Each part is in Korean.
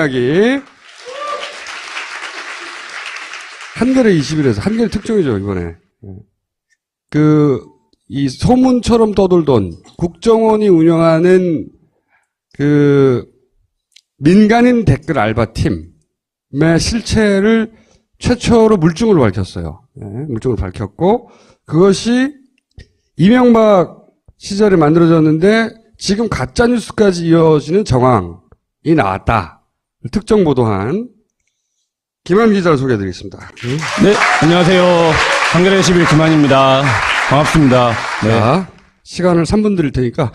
이야기. 한겨레 21에서, 한겨레 특종이죠, 이번에. 이 소문처럼 떠돌던 국정원이 운영하는 민간인 댓글 알바팀의 실체를 최초로 물증으로 밝혔어요. 네, 물증으로 밝혔고, 그것이 이명박 시절에 만들어졌는데, 지금 가짜뉴스까지 이어지는 정황이 나왔다. 특정 보도한 김한 기자를 소개해드리겠습니다. 네, 안녕하세요. 한겨레 21 김한입니다. 반갑습니다. 네. 자, 시간을 3분 드릴 테니까.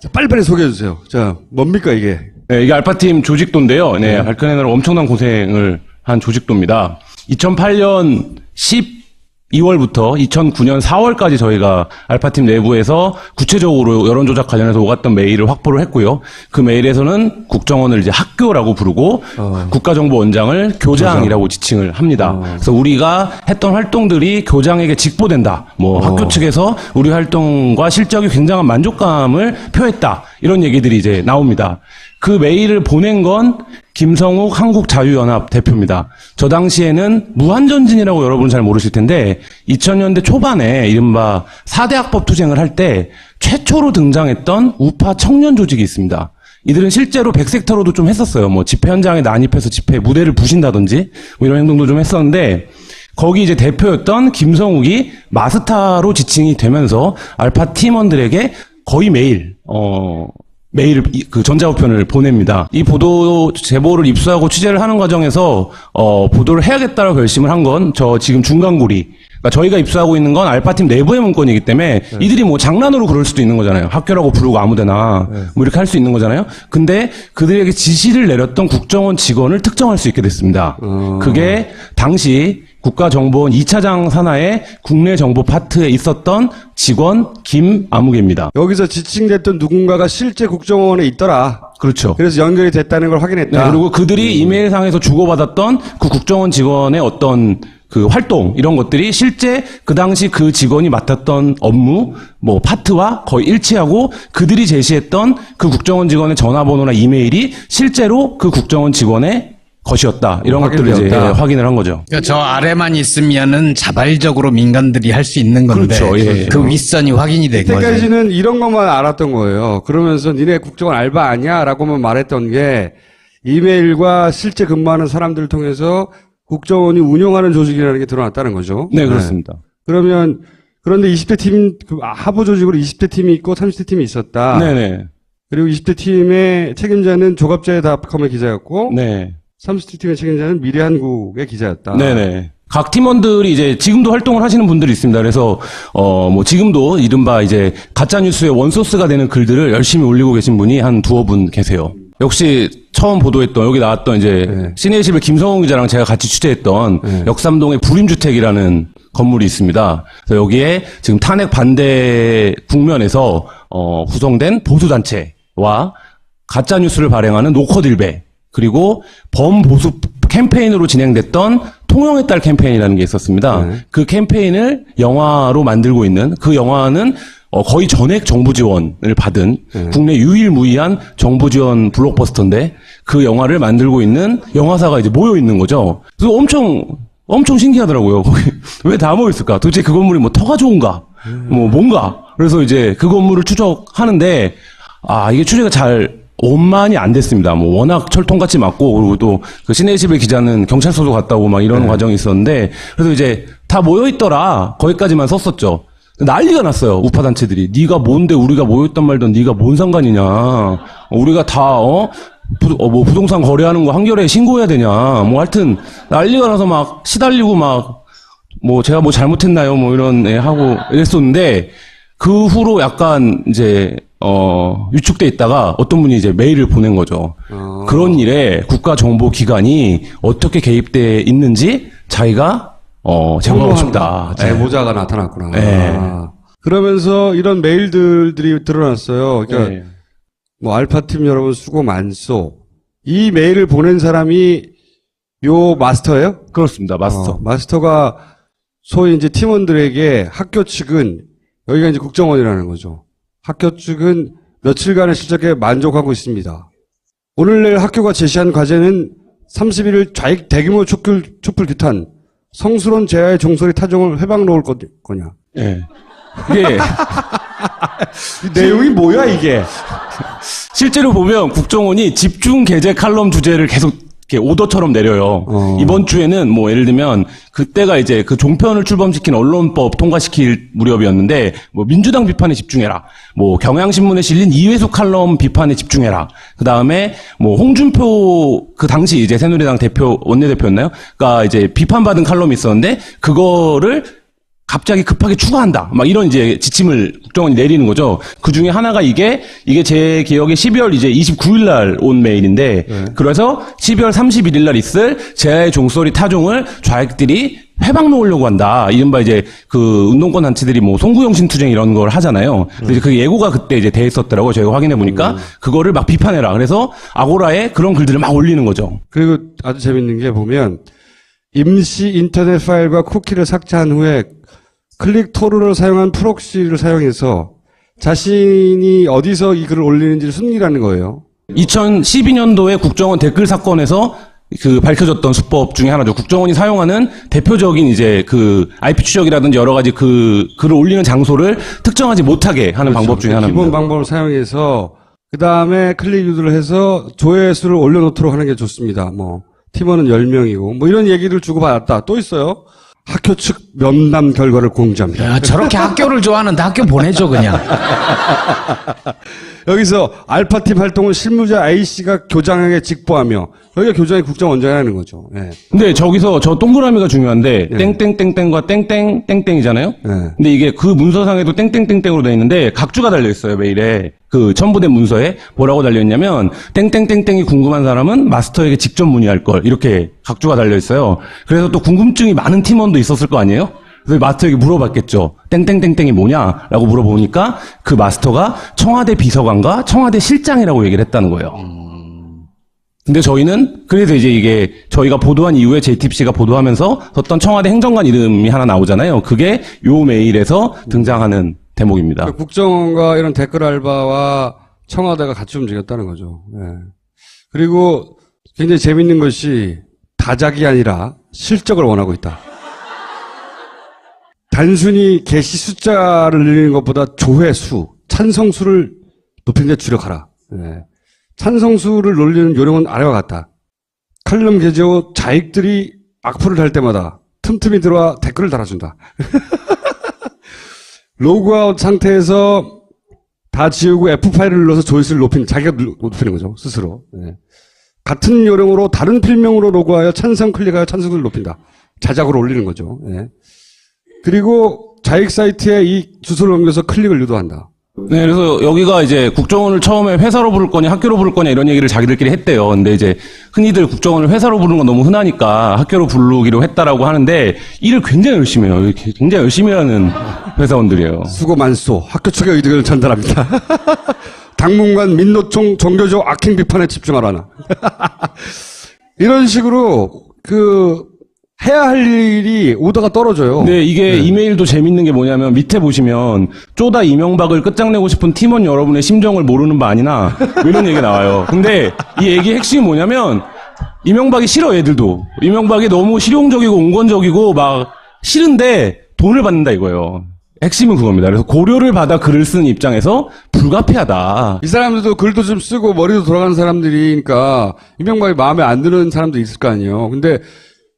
자, 빨리빨리 소개해주세요. 자, 뭡니까, 이게? 네, 이게 알파팀 조직도인데요. 네, 밝혀내느라 엄청난 고생을 한 조직도입니다. 2008년 12월부터 2009년 4월까지 저희가 알파팀 내부에서 구체적으로 여론조작 관련해서 오갔던 메일을 확보를 했고요. 그 메일에서는 국정원을 이제 학교라고 부르고 국가정보원장을 교장이라고 지칭을 합니다. 그래서 우리가 했던 활동들이 교장에게 직보된다. 학교 측에서 우리 활동과 실적이 굉장한 만족감을 표했다. 이런 얘기들이 이제 나옵니다. 그 메일을 보낸 건 김성욱 한국자유연합 대표입니다. 저 당시에는 무한전진이라고 여러분 잘 모르실 텐데 2000년대 초반에 이른바 4대 학법 투쟁을 할 때 최초로 등장했던 우파 청년 조직이 있습니다. 이들은 실제로 백색터로도 좀 했었어요. 집회 현장에 난입해서 집회 무대를 부신다든지 이런 행동도 좀 했었는데 거기 이제 대표였던 김성욱이 마스타로 지칭이 되면서 알파 팀원들에게 거의 매일 그 전자우편을 보냅니다. 이 보도 제보를 입수하고 취재를 하는 과정에서 보도를 해야겠다고 결심을 한 건 저 지금 중간고리. 그러니까 저희가 입수하고 있는 건 알파팀 내부의 문건이기 때문에 이들이 장난으로 그럴 수도 있는 거잖아요. 학교라고 부르고 아무데나 이렇게 할 수 있는 거잖아요. 근데 그들에게 지시를 내렸던 국정원 직원을 특정할 수 있게 됐습니다. 그게 당시 국가정보원 2차장 산하의 국내 정보 파트에 있었던 직원 김아무개입니다. 여기서 지칭됐던 누군가가 실제 국정원에 있더라. 그렇죠. 그래서 연결이 됐다는 걸 확인했다. 네, 그리고 그들이 이메일상에서 주고받았던 그 국정원 직원의 어떤 그 활동, 이런 것들이 실제 그 당시 그 직원이 맡았던 업무, 파트와 거의 일치하고 그들이 제시했던 그 국정원 직원의 전화번호나 이메일이 실제로 그 국정원 직원의 것이었다. 이런 것들을 이제 확인을 한 거죠. 그러니까 저 아래만 있으면은 자발적으로 민간들이 할 수 있는 건데 그렇죠. 예. 그 윗선이 확인이 된 거죠. 그때까지는 이런 것만 알았던 거예요. 그러면서 니네 국정원 알바 아니야? 라고만 말했던 게 이메일과 실제 근무하는 사람들을 통해서 국정원이 운영하는 조직이라는 게 드러났다는 거죠. 네, 그렇습니다. 그런데 20대 팀, 하부 조직으로 20대 팀이 있고 30대 팀이 있었다. 네네. 그리고 20대 팀의 책임자는 조갑자의닷컴의 기자였고, 네. 30대 팀의 책임자는 미래한국의 기자였다. 네네. 각 팀원들이 이제 지금도 활동을 하시는 분들이 있습니다. 그래서, 지금도 이른바 이제 가짜뉴스의 원소스가 되는 글들을 열심히 올리고 계신 분이 한 두어 분 계세요. 역시 처음 보도했던, 여기 나왔던 이제, 시내21 김성훈 기자랑 제가 같이 취재했던 역삼동의 부림주택이라는 건물이 있습니다. 그래서 여기에 지금 탄핵 반대 국면에서, 구성된 보수단체와 가짜뉴스를 발행하는 노컷일베, 그리고 범보수 캠페인으로 진행됐던 통영의 딸 캠페인이라는 게 있었습니다. 그 캠페인을 영화로 만들고 있는, 그 영화는 거의 전액 정부 지원을 받은 국내 유일무이한 정부 지원 블록버스터인데 그 영화를 만들고 있는 영화사가 이제 모여 있는 거죠. 그래서 엄청 신기하더라고요. 거기 왜 다 모여 있을까? 도대체 그 건물이 터가 좋은가? 뭔가? 그래서 이제 그 건물을 추적하는데 이게 추적이 잘 원만히 안 됐습니다. 워낙 철통같이 맞고, 그리고 또, 그 시내21 기자는 경찰서도 갔다 오고 이런 과정이 있었는데, 그래서 이제 다 모여있더라. 거기까지만 썼었죠. 난리가 났어요. 우파단체들이. 네가 뭔데 우리가 모여있단 말든 네가 뭔 상관이냐. 우리가 다, 부동산 거래하는 거 한겨레에 신고해야 되냐. 하여튼, 난리가 나서 시달리고 제가 잘못했나요? 이런 하고 이랬었는데, 그 후로 약간 이제, 유축돼 있다가 어떤 분이 이제 메일을 보낸 거죠. 그런 일에 국가정보기관이 어떻게 개입돼 있는지 자기가, 제보하고 싶다. 제보자가 나타났구나. 네. 그러면서 이런 메일들이 드러났어요. 그러니까, 알파팀 여러분 수고 많소. 이 메일을 보낸 사람이 요 마스터예요? 그렇습니다. 마스터. 마스터가 소위 이제 팀원들에게 학교 측은 여기가 이제 국정원이라는 거죠. 학교 측은 며칠간의 실적에 만족하고 있습니다. 오늘 내일 학교가 제시한 과제는 31일 좌익 대규모 촛불 규탄, 성스러운 재하의 종소리 타종을 회방 놓을 거냐. 예. 이게 이 내용이 뭐야 이게? 실제로 보면 국정원이 집중 게재 칼럼 주제를 계속 이렇게 오더처럼 내려요. 이번 주에는 뭐 예를 들면 그때가 이제 그 종편을 출범시킨 언론법 통과시킬 무렵이었는데 뭐 민주당 비판에 집중해라. 뭐 경향신문에 실린 이회수 칼럼 비판에 집중해라. 그다음에 뭐 홍준표 그 당시 이제 새누리당 대표 원내대표였나요? 그러니까 이제 비판받은 칼럼이 있었는데 그거를 갑자기 급하게 추가한다. 막 이런 이제 지침을 국정원이 내리는 거죠. 그 중에 하나가 이게 제 기억에 12월 이제 29일 날 온 메일인데, 그래서 12월 31일 날 있을 재하의 종소리 타종을 좌익들이 회방 놓으려고 한다. 이른바 이제 그 운동권 단체들이 뭐 송구영신 투쟁 이런 걸 하잖아요. 그래서 그 예고가 그때 이제 돼 있었더라고요. 저희가 확인해 보니까 그거를 막 비판해라. 그래서 아고라에 그런 글들을 막 올리는 거죠. 그리고 아주 재밌는 게 보면 임시 인터넷 파일과 쿠키를 삭제한 후에 클릭 토르를 사용한 프록시를 사용해서 자신이 어디서 이 글을 올리는지를 숨기라는 거예요. 2012년도에 국정원 댓글 사건에서 그 밝혀졌던 수법 중에 하나죠. 국정원이 사용하는 대표적인 이제 그 IP 추적이라든지 여러 가지 그 글을 올리는 장소를 특정하지 못하게 하는 그렇죠. 방법 중에 하나입니다. 기본 방법을 사용해서 그 다음에 클릭 유도를 해서 조회수를 올려놓도록 하는 게 좋습니다. 뭐 팀원은 10명이고 뭐 이런 얘기를 주고받았다. 또 있어요. 학교 측 면담 결과를 공지합니다. 야, 저렇게 학교를 좋아하는데 학교 보내줘 그냥. 여기서 알파팀 활동을 실무자 A씨가 교장에게 직보하며 여기가 교장이 국정원장이라는 거죠. 예. 근데 저기서 저 동그라미가 중요한데 네. 땡땡땡땡과 땡땡땡땡이잖아요. 네. 근데 이게 그 문서상에도 땡땡땡땡으로 돼 있는데 각주가 달려 있어요. 메일에 그 첨부된 문서에 뭐라고 달려 있냐면 땡땡땡땡이 궁금한 사람은 마스터에게 직접 문의할 걸 이렇게 각주가 달려 있어요. 그래서 또 궁금증이 많은 팀원도 있었을 거 아니에요. 그래서 마스터에게 물어봤겠죠. 땡땡땡땡이 뭐냐라고 물어보니까 그 마스터가 청와대 비서관과 청와대 실장이라고 얘기를 했다는 거예요. 근데 저희는 그래서 이제 이게 저희가 보도한 이후에 JTBC가 보도하면서 썼던 청와대 행정관 이름이 하나 나오잖아요. 그게 요 메일에서 등장하는 대목입니다. 그 국정원과 이런 댓글 알바와 청와대가 같이 움직였다는 거죠. 예. 그리고 굉장히 재밌는 것이 다작이 아니라 실적을 원하고 있다. 단순히 게시 숫자를 늘리는 것보다 조회수, 찬성수를 높이는 데 주력하라. 예. 찬성수를 놀리는 요령은 아래와 같다. 칼럼 게재 후 좌익들이 악플을 달 때마다 틈틈이 들어와 댓글을 달아준다. 로그아웃 상태에서 다 지우고 F5를 눌러서 조회수를 자기가 높이는 거죠. 스스로. 예. 같은 요령으로 다른 필명으로 로그하여 찬성 클릭하여 찬성을 높인다. 자작으로 올리는 거죠. 예. 그리고 좌익 사이트에 이 주소를 옮겨서 클릭을 유도한다. 네, 그래서 여기가 이제 국정원을 처음에 회사로 부를 거냐 학교로 부를 거냐 이런 얘기를 자기들끼리 했대요. 근데 이제 흔히들 국정원을 회사로 부르는 건 너무 흔하니까 학교로 부르기로 했다라고 하는데 일을 굉장히 열심히 해요. 굉장히 열심히 하는 회사원들이에요. 수고 많소. 학교 측의 의견을 전달합니다. 당분간 민노총 종교조 악행 비판에 집중하라나. 이런 식으로 해야 할 일이 오다가 떨어져요. 네, 이게 이메일도 재밌는 게 뭐냐면 밑에 보시면 쪼다 이명박을 끝장내고 싶은 팀원 여러분의 심정을 모르는 바 아니나 뭐 이런 얘기가 나와요. 근데 이 얘기의 핵심이 뭐냐면 이명박이 싫어 애들도. 이명박이 너무 실용적이고 온건적이고 막 싫은데 돈을 받는다 이거예요. 핵심은 그겁니다. 그래서 고려를 받아 글을 쓰는 입장에서 불가피하다. 이 사람들도 글도 좀 쓰고 머리도 돌아가는 사람들이니까 이명박이 마음에 안 드는 사람도 있을 거 아니에요. 근데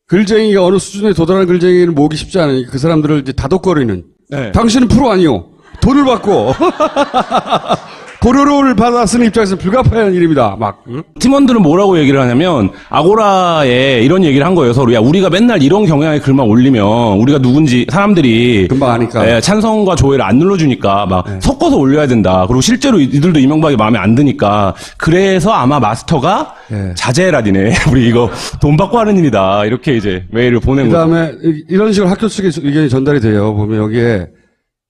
글쟁이가 어느 수준에 도달한 글쟁이를 모으기 쉽지 않으니까 그 사람들을 이제 다독거리는. 네. 당신은 프로 아니요. 돈을 받고. 고려를 받아 쓰는 입장에서 불가피한 일입니다. 막. 응? 팀원들은 뭐라고 얘기를 하냐면 아고라에 이런 얘기를 한 거예요. 서로 야 우리가 맨날 이런 경향의 글만 올리면 우리가 누군지 사람들이 금방 아니까. 예, 찬성과 조회를 안 눌러주니까 막 섞어서 올려야 된다. 그리고 실제로 이들도 이명박이 마음에 안 드니까 그래서 아마 마스터가 자제해라 니네. 우리 이거 돈 받고 하는 일이다. 이렇게 이제 메일을 보낸 거죠. 그다음에 이런 식으로 학교 측의 의견이 전달이 돼요. 보면 여기에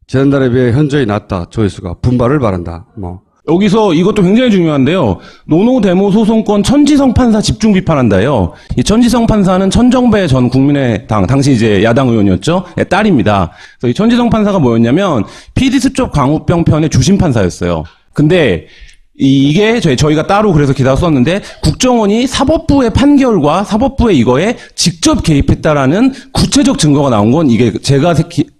지난달에 비해 현저히 낮다. 조회수가. 분발을 바란다. 뭐. 여기서 이것도 굉장히 중요한데요. 노노데모 소송건 천지성 판사 집중 비판한다요. 이 천지성 판사는 천정배 전 국민의당 당시 이제 야당 의원이었죠. 딸입니다. 그래서 이 천지성 판사가 뭐였냐면 PD 수첩 광우병 편의 주심 판사였어요. 근데 이게 저희가 따로 그래서 기사를 썼는데 국정원이 사법부의 판결과 사법부의 이거에 직접 개입했다라는 구체적 증거가 나온 건 이게 제가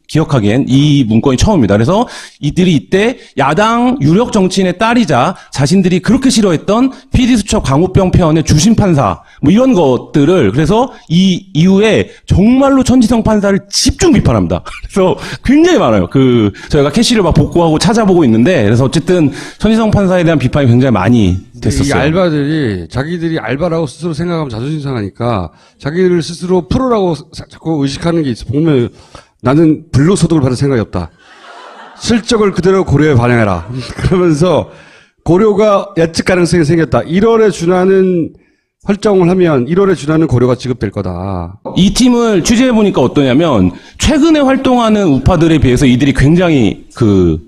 기억하기엔 이 문건이 처음입니다. 그래서 이들이 이때 야당 유력 정치인의 딸이자 자신들이 그렇게 싫어했던 PD수첩 강호병 폐원의 주심 판사 뭐 이런 것들을 그래서 이 이후에 정말로 천지성 판사를 집중 비판합니다. 그래서 굉장히 많아요. 저희가 캐시를 막 복구하고 찾아보고 있는데 그래서 어쨌든 천지성 판사에 대한 비판이 굉장히 많이 됐었어요. 이 알바들이 자기들이 알바라고 스스로 생각하면 자존심 상하니까 자기들 스스로 프로라고 자꾸 의식하는 게 있어. 보면 나는 불로소득을 받을 생각이 없다. 실적을 그대로 고려에 반영해라. 그러면서 고려가 예측 가능성이 생겼다. 1월에 준하는 설정을 하면 1월에 준하는 고려가 지급될 거다. 이 팀을 취재해보니까 어떠냐면 최근에 활동하는 우파들에 비해서 이들이 굉장히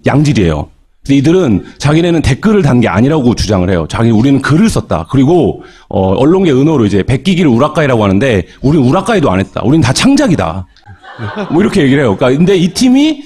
양질이에요. 이들은 자기네는 댓글을 단 게 아니라고 주장을 해요. 우리는 글을 썼다. 그리고 언론계 은어로 이제 베끼기를 우라카이라고 하는데 우리는 우라카이도 안 했다. 우리는 다 창작이다. 뭐 이렇게 얘기를 해요. 그러니까 근데 이 팀이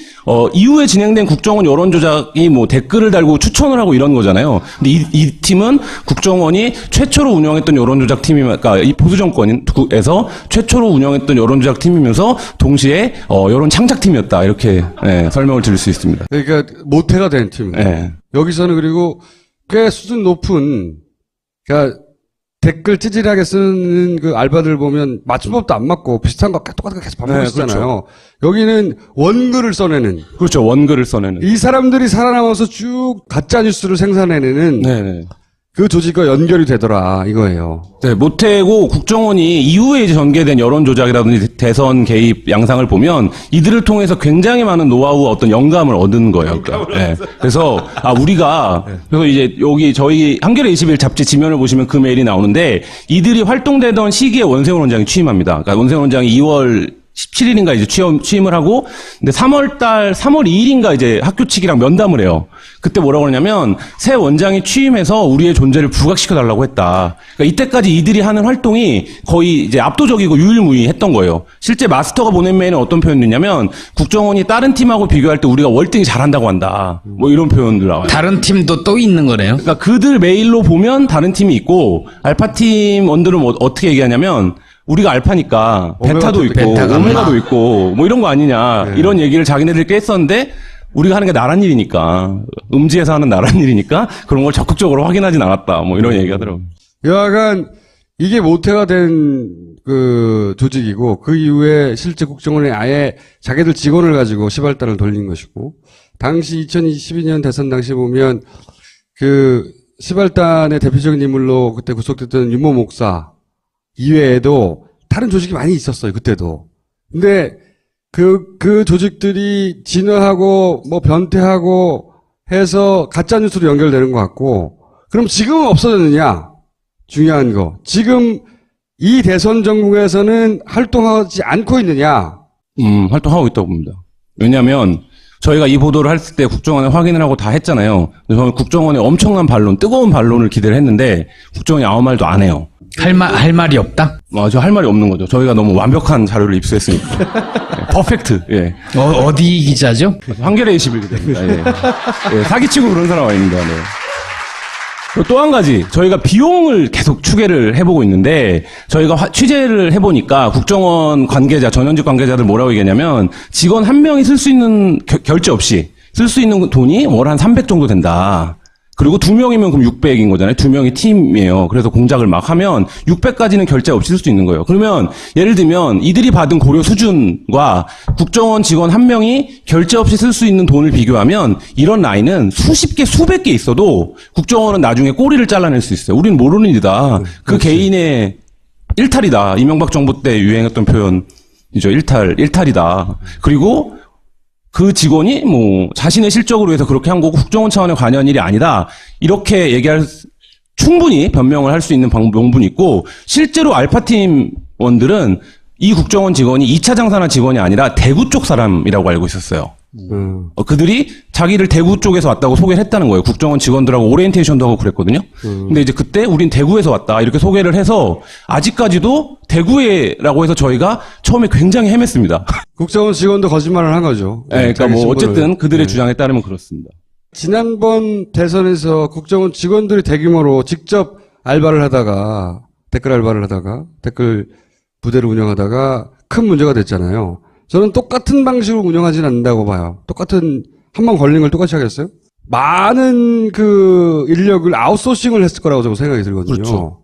이후에 진행된 국정원 여론조작이 뭐 댓글을 달고 추천을 하고 이런 거잖아요. 근데 이 팀은 국정원이 최초로 운영했던 여론조작 그러니까 이 보수 정권에서 최초로 운영했던 여론조작 팀이면서 동시에 여론 창작팀이었다. 이렇게 설명을 드릴 수 있습니다. 그러니까 모태가 된 팀입니다. 네. 여기서는 그리고 꽤 수준 높은 그러니까 댓글 찌질하게 쓰는 그 알바들 보면 맞춤법도 안 맞고 비슷한 거 똑같은 거 계속 반복하시잖아요. 그렇죠. 여기는 원글을 써내는. 그렇죠. 원글을 써내는. 이 사람들이 살아남아서 쭉 가짜 뉴스를 생산해내는 네네. 그 조직과 연결이 되더라 이거예요. 네, 모태고 국정원이 이후에 이제 전개된 여론조작이라든지 대선 개입 양상을 보면 이들을 통해서 굉장히 많은 노하우와 어떤 영감을 얻은 거예요. 그러니까. 네. 그래서, 그래서 이제 여기 저희 한겨레 21 잡지 지면을 보시면 그 메일이 나오는데 이들이 활동되던 시기에 원세훈 원장이 취임합니다. 그러니까 원세훈 원장이 2월 17일인가 이제 취임을 하고, 근데 3월 2일인가 이제 학교 측이랑 면담을 해요. 그때 뭐라고 그러냐면, 새 원장이 취임해서 우리의 존재를 부각시켜달라고 했다. 그러니까 이때까지 이들이 하는 활동이 거의 이제 압도적이고 유일무이했던 거예요. 실제 마스터가 보낸 메일은 어떤 표현이냐면, 국정원이 다른 팀하고 비교할 때 우리가 월등히 잘한다고 한다. 뭐 이런 표현들 나와요. 다른 팀도 또 있는 거네요. 그러니까 그들 메일로 보면 다른 팀이 있고, 알파팀 원들은 뭐 어떻게 얘기하냐면, 우리가 알파니까 베타도 있고 오메가도 있고 뭐 이런 거 아니냐 이런 얘기를 자기네들끼리 했었는데 우리가 하는 게 나란 일이니까 음지에서 하는 나란 일이니까 그런 걸 적극적으로 확인하진 않았다 뭐 이런 얘기하더라고요. 여하간 이게 모태가 된 그 조직이고 그 이후에 실제 국정원이 아예 자기들 직원을 가지고 시발단을 돌린 것이고 당시 2012년 대선 당시 보면 그 시발단의 대표적인 인물로 그때 구속됐던 윤모 목사 이외에도 다른 조직이 많이 있었어요, 그때도. 근데 그 조직들이 진화하고 뭐 변태하고 해서 가짜뉴스로 연결되는 것 같고, 그럼 지금은 없어졌느냐? 중요한 거. 지금 이 대선 전국에서는 활동하지 않고 있느냐? 활동하고 있다고 봅니다. 왜냐면 저희가 이 보도를 할 때 국정원에 확인을 하고 다 했잖아요. 저는 국정원에 엄청난 반론, 뜨거운 반론을 기대를 했는데 국정원이 아무 말도 안 해요. 할 말이 없다? 맞아, 할 말이 없는 거죠. 저희가 너무 완벽한 자료를 입수했으니까. 퍼펙트, 예. 어디 기자죠? 한겨레 21 기자입니다, 예. 예, 사기치고 그런 사람 아닙니다, 네. 또 한 가지, 저희가 비용을 계속 추계를 해보고 있는데, 저희가 취재를 해보니까 국정원 관계자, 전현직 관계자들 뭐라고 얘기하냐면, 직원 한 명이 쓸 수 있는, 결제 없이 쓸 수 있는 돈이 월 한 300 정도 된다. 그리고 2명이면 그럼 600인 거잖아요. 2명이 팀이에요. 그래서 공작을 막 하면 600까지는 결제 없이 쓸 수 있는 거예요. 그러면 예를 들면 이들이 받은 고려 수준과 국정원 직원 한 명이 결제 없이 쓸 수 있는 돈을 비교하면 이런 라인은 수십 개, 수백 개 있어도 국정원은 나중에 꼬리를 잘라낼 수 있어요. 우리는 모르는 일이다. 그 개인의 일탈이다. 이명박 정부 때 유행했던 표현이죠. 일탈이다. 그리고 그 직원이 뭐 자신의 실적으로 해서 그렇게 한 거고 국정원 차원의 관여한 일이 아니다. 이렇게 충분히 변명을 할 수 있는 명분이 있고 실제로 알파팀 원들은 이 국정원 직원이 2차 장사나 직원이 아니라 대구 쪽 사람이라고 알고 있었어요. 그들이 자기를 대구 쪽에서 왔다고 소개를 했다는 거예요. 국정원 직원들하고 오리엔테이션도 하고 그랬거든요. 근데 이제 그때 우린 대구에서 왔다 이렇게 소개를 해서 아직까지도 대구에라고 해서 저희가 처음에 굉장히 헤맸습니다. 국정원 직원도 거짓말을 한 거죠. 네, 그러니까 뭐 어쨌든 그들의 주장에 따르면 그렇습니다. 지난번 대선에서 국정원 직원들이 대규모로 직접 알바를 하다가, 댓글 알바를 하다가, 댓글 부대를 운영하다가 큰 문제가 됐잖아요. 저는 똑같은 방식으로 운영하지는 않는다고 봐요. 똑같은, 한 번 걸린 걸 똑같이 하겠어요? 많은 그 인력을 아웃소싱을 했을 거라고 저는 생각이 들거든요. 그렇죠.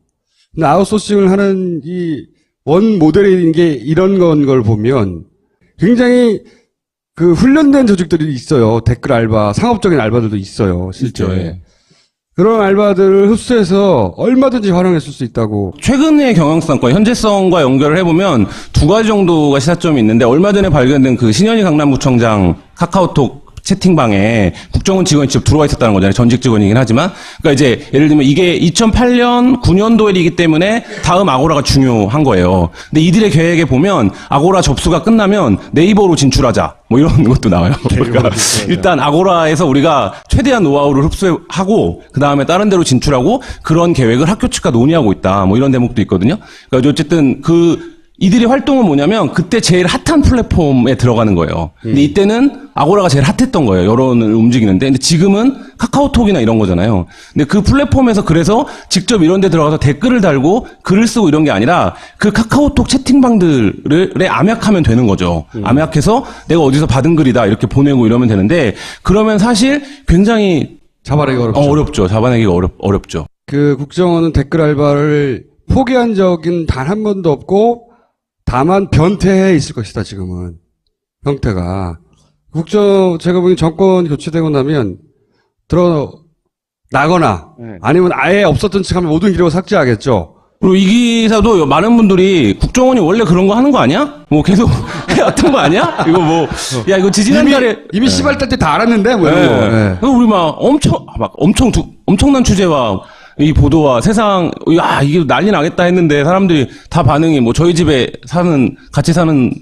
근데 아웃소싱을 하는 이 원 모델인 게 이런 걸 보면 굉장히 그 훈련된 조직들이 있어요. 댓글 알바, 상업적인 알바들도 있어요. 실제. 있죠, 예. 그런 알바들을 흡수해서 얼마든지 활용했을 수 있다고. 최근의 경영성과 현재성과 연결을 해보면 두 가지 정도가 시사점이 있는데 얼마 전에 발견된 그 신현희 강남구청장 카카오톡 채팅방에 국정원 직원이 직접 들어와 있었다는 거잖아요. 전직 직원이긴 하지만. 그러니까 이제 예를 들면 이게 2008년 9년도 일이기 때문에 다음 아고라가 중요한 거예요. 근데 이들의 계획에 보면 아고라 접수가 끝나면 네이버로 진출하자. 뭐 이런 것도 나와요. 그러니까 일단 아고라에서 우리가 최대한 노하우를 흡수하고 그 다음에 다른 데로 진출하고 그런 계획을 학교 측과 논의하고 있다. 뭐 이런 대목도 있거든요. 그러니까 어쨌든 이들의 활동은 뭐냐면 그때 제일 핫한 플랫폼에 들어가는 거예요. 근데 이때는 아고라가 제일 핫했던 거예요. 여론을 움직이는데. 근데 지금은 카카오톡이나 이런 거잖아요. 근데 그 플랫폼에서 그래서 직접 이런 데 들어가서 댓글을 달고 글을 쓰고 이런 게 아니라 그 카카오톡 채팅방들에 암약하면 되는 거죠. 암약해서 내가 어디서 받은 글이다 이렇게 보내고 이러면 되는데 그러면 사실 굉장히 잡아내기 어렵죠. 어렵죠. 잡아내기가 어렵죠. 그 국정원은 댓글 알바를 포기한 적은 단 한 번도 없고 다만 변태해 있을 것이다, 지금은. 형태가. 제가 보기엔 정권 교체되고 나면, 나거나, 아니면 아예 없었던 척 하면 모든 기록을 삭제하겠죠. 그리고 이 기사도 많은 분들이 국정원이 원래 그런 거 하는 거 아니야? 뭐 계속 해왔던 거 아니야? 이거 뭐, 야, 이거 지지난달에. 이미 씨발딸 때 다 알았는데, 뭐 이런 거. 네. 그리고 우리 엄청난 취재와 이 보도와 세상, 야, 이게 난리 나겠다 했는데 사람들이 다 반응이 뭐 저희 집에 같이 사는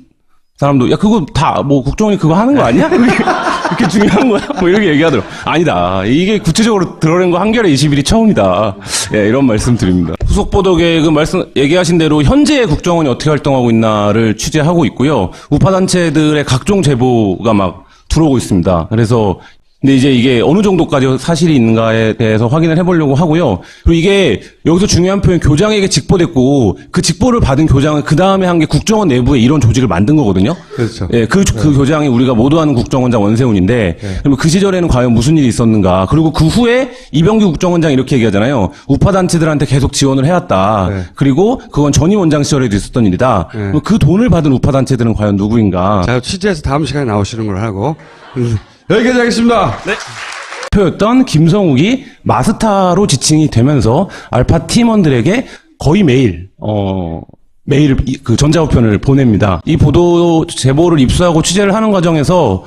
사람도, 야, 그거 다, 뭐 국정원이 그거 하는 거 아니야? 그렇게 중요한 거야? 뭐 이렇게 얘기하더라고. 아니다. 이게 구체적으로 드러낸 거 한겨레 21이 처음이다. 예, 이런 말씀 드립니다. 후속 보도 계획은 얘기하신 대로 현재 국정원이 어떻게 활동하고 있나를 취재하고 있고요. 우파단체들의 각종 제보가 막 들어오고 있습니다. 그래서 근데 이제 이게 어느 정도까지 사실이 있는가에 대해서 확인을 해보려고 하고요. 그리고 이게 여기서 중요한 표현 교장에게 직보됐고 그 직보를 받은 교장은 그 다음에 한 게 국정원 내부에 이런 조직을 만든 거거든요. 그렇죠. 예, 그 교장이 우리가 모두 아는 국정원장 원세훈인데 그러면 그 시절에는 과연 무슨 일이 있었는가. 그리고 그 후에 이병규 국정원장이 이렇게 얘기하잖아요. 우파단체들한테 계속 지원을 해왔다. 네. 그리고 그건 전임 원장 시절에도 있었던 일이다. 네. 그 돈을 받은 우파단체들은 과연 누구인가. 자, 취재해서 다음 시간에 나오시는 걸 하고. 여기까지 하겠습니다. 네. 표였던 김성욱이 마스타로 지칭이 되면서 알파 팀원들에게 거의 매일 그 전자우편을 보냅니다. 이 보도 제보를 입수하고 취재를 하는 과정에서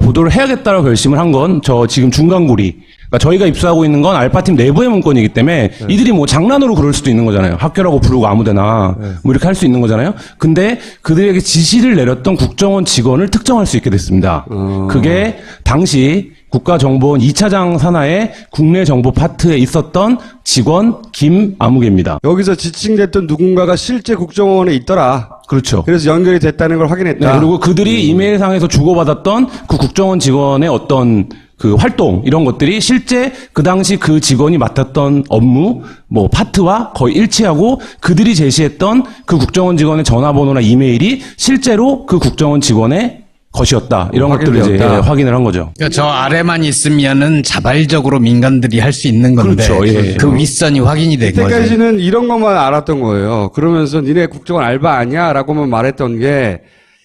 보도를 해야겠다고 결심을 한 건 저 지금 중간고리. 그러니까 저희가 입수하고 있는 건 알파팀 내부의 문건이기 때문에 이들이 뭐 장난으로 그럴 수도 있는 거잖아요. 학교라고 부르고 아무데나 뭐 이렇게 할 수 있는 거잖아요. 근데 그들에게 지시를 내렸던 국정원 직원을 특정할 수 있게 됐습니다. 그게 당시 국가정보원 2차장 산하의 국내 정보 파트에 있었던 직원 김아무개입니다. 여기서 지칭됐던 누군가가 실제 국정원에 있더라. 그렇죠. 그래서 연결이 됐다는 걸 확인했다. 네, 그리고 그들이 이메일상에서 주고받았던 그 국정원 직원의 어떤 그 활동 이런 것들이 실제 그 당시 그 직원이 맡았던 업무 뭐 파트와 거의 일치하고 그들이 제시했던 그 국정원 직원의 전화번호나 이메일이 실제로 그 국정원 직원의 것이었다. 이런 것들을 이제 확인을 한 거죠. 그러니까 저 아래만 있으면은 자발적으로 민간들이 할 수 있는 건데 그렇죠. 예. 그 윗선이 확인이 된 거죠. 그때까지는 이런 것만 알았던 거예요. 그러면서 니네 국정원 알바 아니야? 라고만 말했던 게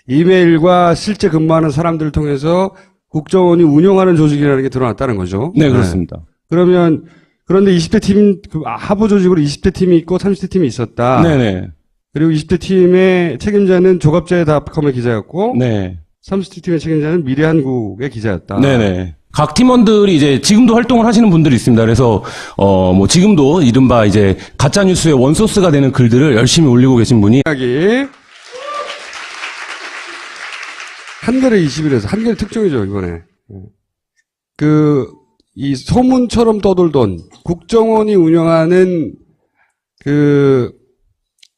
이메일과 실제 근무하는 사람들을 통해서 국정원이 운영하는 조직이라는 게 드러났다는 거죠. 네, 그렇습니다. 그런데 20대 팀, 하부 조직으로 20대 팀이 있고 30대 팀이 있었다. 네네. 그리고 20대 팀의 책임자는 조갑제닷컴의 기자였고, 네. 30대 팀의 책임자는 미래한국의 기자였다. 네네. 각 팀원들이 이제 지금도 활동을 하시는 분들이 있습니다. 그래서, 뭐 지금도 이른바 이제 가짜뉴스의 원소스가 되는 글들을 열심히 올리고 계신 분이. 이야기. 한겨레 21에서, 한겨레 특종이죠, 이번에. 이 소문처럼 떠돌던 국정원이 운영하는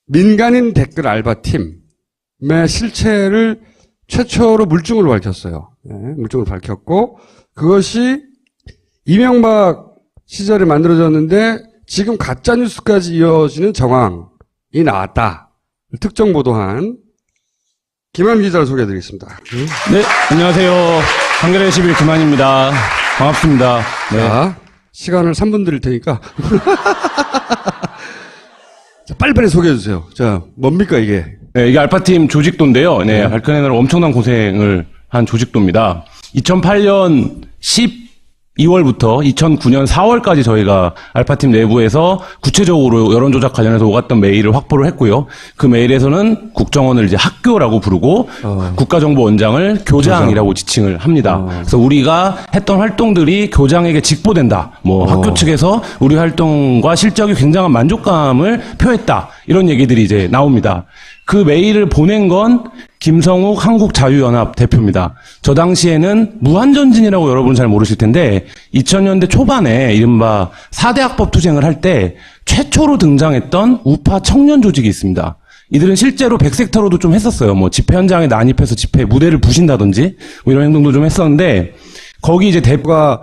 민간인 댓글 알바 팀의 실체를 최초로 물증으로 밝혔어요. 네, 물증으로 밝혔고, 그것이 이명박 시절에 만들어졌는데 지금 가짜뉴스까지 이어지는 정황이 나왔다. 특정 보도한 김한 기자를 소개해드리겠습니다. 네, 안녕하세요. 한겨레 11 김한입니다. 반갑습니다. 네. 자, 시간을 3분 드릴 테니까. 자, 빨리빨리 소개해주세요. 자, 뭡니까, 이게? 네, 이게 알파팀 조직도인데요. 네, 밝혀내느라 엄청난 고생을 한 조직도입니다. 2008년 12월부터 2009년 4월까지 저희가 알파팀 내부에서 구체적으로 여론조작 관련해서 오갔던 메일을 확보를 했고요. 그 메일에서는 국정원을 이제 학교라고 부르고 국가정보원장을 교장이라고 지칭을 합니다. 그래서 우리가 했던 활동들이 교장에게 직보된다. 뭐 학교 측에서 우리 활동과 실적이 굉장한 만족감을 표했다. 이런 얘기들이 이제 나옵니다. 그 메일을 보낸 건 김성욱 한국자유연합 대표입니다. 저 당시에는 무한전진이라고 여러분 잘 모르실 텐데 2000년대 초반에 이른바 4대 학법 투쟁을 할 때 최초로 등장했던 우파 청년 조직이 있습니다. 이들은 실제로 백색터로도 좀 했었어요. 뭐 집회 현장에 난입해서 집회 무대를 부신다든지 뭐 이런 행동도 좀 했었는데 거기 이제 대표가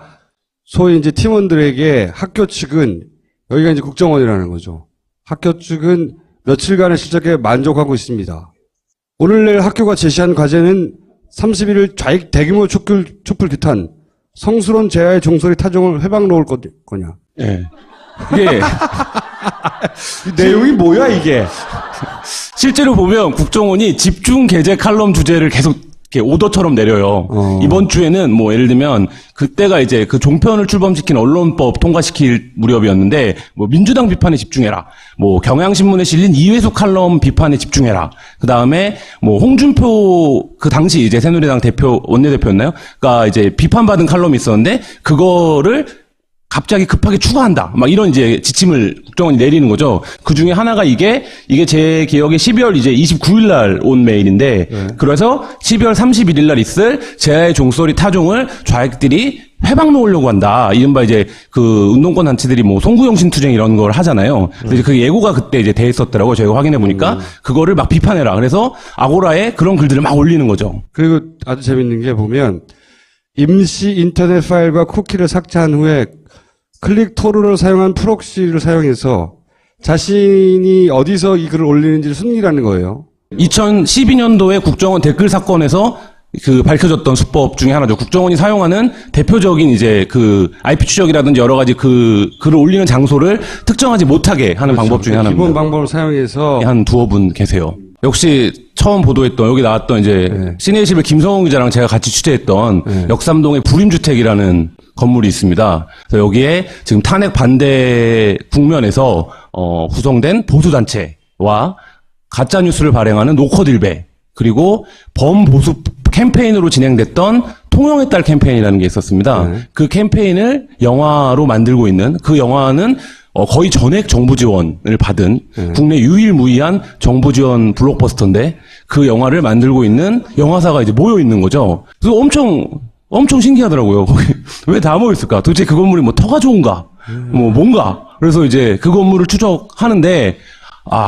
소위 이제 팀원들에게 학교 측은 여기가 이제 국정원이라는 거죠. 학교 측은 며칠간의 실적에 만족하고 있습니다. 오늘 내일 학교가 제시한 과제는 31일 좌익 대규모 촛불 규탄, 성스러운 재하의 종소리 타종을 회방 놓을 거냐. 예. 이게 이 내용이 뭐야 이게? 실제로 보면 국정원이 집중 게재 칼럼 주제를 계속 이렇게 오더처럼 내려요. 이번 주에는 뭐 예를 들면 그때가 이제 그 종편을 출범시킨 언론법 통과시킬 무렵이었는데 뭐 민주당 비판에 집중해라. 뭐 경향신문에 실린 이회수 칼럼 비판에 집중해라. 그 다음에 뭐 홍준표 그 당시 이제 새누리당 대표 원내대표였나요? 그러니까 이제 비판받은 칼럼이 있었는데 그거를 갑자기 급하게 추가한다. 막 이런 이제 지침을 국정원이 내리는 거죠. 그 중에 하나가 이게 제 기억에 12월 이제 29일 날 온 메일인데, 그래서 12월 31일 날 있을 재하의 종소리 타종을 좌익들이 회방 놓으려고 한다. 이른바 이제 그 운동권 단체들이 뭐 송구영신 투쟁 이런 걸 하잖아요. 그래서 그 예고가 그때 이제 돼 있었더라고요. 저희가 확인해 보니까 그거를 막 비판해라. 그래서 아고라에 그런 글들을 막 올리는 거죠. 그리고 아주 재밌는 게 보면 임시 인터넷 파일과 쿠키를 삭제한 후에 클릭 토르를 사용한 프록시를 사용해서 자신이 어디서 이 글을 올리는지를 숨기라는 거예요. 2012년도에 국정원 댓글 사건에서 그 밝혀졌던 수법 중에 하나죠. 국정원이 사용하는 대표적인 이제 그 IP 추적이라든지 여러 가지 그 글을 올리는 장소를 특정하지 못하게 하는 방법 중에 하나입니다. 기본 방법을 사용해서 한 두어 분 계세요. 역시 처음 보도했던 여기 나왔던 이제 시내21 김성훈 기자랑 제가 같이 취재했던 역삼동의 부림주택이라는 건물이 있습니다. 그래서 여기에 지금 탄핵 반대 국면에서 구성된 보수단체와 가짜뉴스를 발행하는 노컷일베 그리고 범보수 캠페인으로 진행됐던 통영의 딸 캠페인이라는 게 있었습니다. 그 캠페인을 영화로 만들고 있는 그 영화는 거의 전액 정부 지원을 받은 국내 유일무이한 정부 지원 블록버스터인데 그 영화를 만들고 있는 영화사가 이제 모여 있는 거죠. 그래서 엄청 신기하더라고요. 거기 왜 다 모여 있을까? 도대체 그 건물이 뭐 터가 좋은가? 뭐 뭔가? 그래서 이제 그 건물을 추적하는데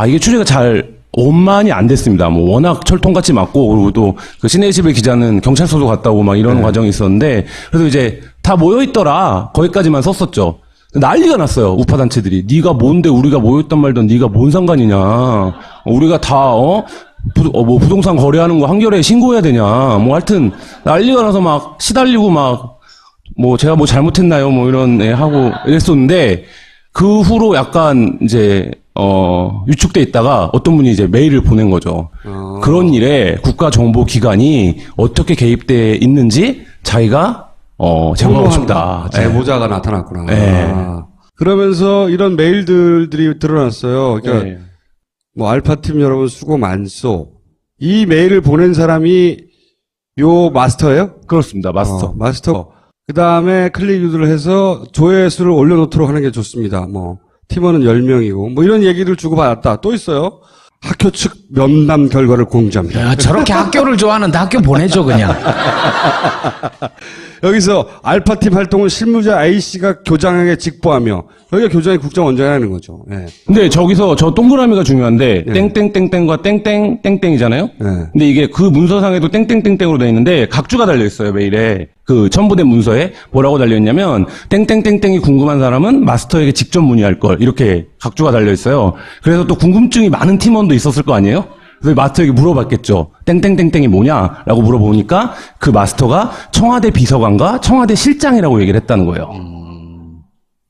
이게 추리가 잘 원만히 안 됐습니다. 뭐 워낙 철통같이 맞고 그리고 또 그 시내21 기자는 경찰서도 갔다 오고 막 이런 과정이 있었는데 그래서 이제 다 모여 있더라. 거기까지만 썼었죠. 난리가 났어요. 우파 단체들이. 네가 뭔데 우리가 모였단 말든 네가 뭔 상관이냐. 우리가 다 뭐 부동산 거래하는 거 한겨레에 신고해야 되냐. 뭐 하여튼 난리가 나서 막 시달리고 막 뭐 제가 뭐 잘못했나요? 뭐 이런 하고 이랬었는데 그 후로 약간 이제 위축돼 있다가 어떤 분이 이제 메일을 보낸 거죠. 그런 일에 국가정보기관이 어떻게 개입돼 있는지 자기가 제보하고 싶다. 제보자가 나타났구나. 네. 그러면서 이런 메일들이 드러났어요. 그러니까 뭐 알파팀 여러분 수고 많소. 이 메일을 보낸 사람이 요 마스터예요? 그렇습니다. 마스터. 마스터. 그 다음에 클릭 유도를 해서 조회수를 올려놓도록 하는 게 좋습니다. 뭐 팀원은 10명이고 뭐 이런 얘기를 주고받았다. 또 있어요. 학교 측 면담 결과를 공지합니다. 야, 저렇게 학교를 좋아하는데 학교 보내줘 그냥. 여기서 알파팀 활동을 실무자 A씨가 교장에게 직보하며 여기가 교장이 국정원장이라는 거죠. 예. 근데 저기서 저 동그라미가 중요한데 예. 땡땡땡땡과 땡땡땡땡이잖아요. 예. 근데 이게 그 문서상에도 땡땡땡땡으로 돼 있는데 각주가 달려 있어요. 메일에 그 첨부된 문서에 뭐라고 달려 있냐면 땡땡땡땡이 궁금한 사람은 마스터에게 직접 문의할 걸 이렇게 각주가 달려 있어요. 그래서 또 궁금증이 많은 팀원도 있었을 거 아니에요? 그래서 마스터에게 물어봤겠죠. 땡땡땡땡이 뭐냐라고 물어보니까 그 마스터가 청와대 비서관과 청와대 실장이라고 얘기를 했다는 거예요.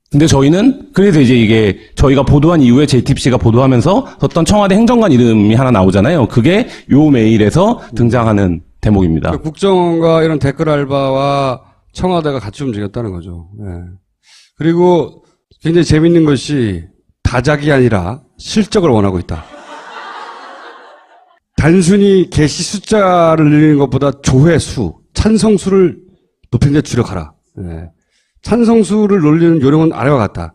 근데 저희는 그래서 이제 이게 저희가 보도한 이후에 JTBC가 보도하면서 썼던 청와대 행정관 이름이 하나 나오잖아요. 그게 요 메일에서 등장하는 대목입니다. 그러니까 국정원과 이런 댓글 알바와 청와대가 같이 움직였다는 거죠. 예. 그리고 굉장히 재밌는 것이 다작이 아니라 실적을 원하고 있다. 단순히 게시 숫자를 늘리는 것보다 조회수, 찬성수를 높이는 데 주력하라. 예. 찬성수를 놀리는 요령은 아래와 같다.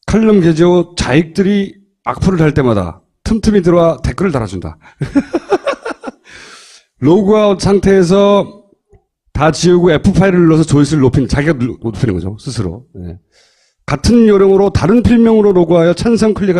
칼럼 게재 후 자익들이 악플을 달 때마다 틈틈이 들어와 댓글을 달아준다. 로그아웃 상태에서 다 지우고 F5를 눌러서 조회수를 높이는, 자기가 높이는 거죠. 스스로. 예. 같은 요령으로 다른 필명으로 로그하여 찬성 클릭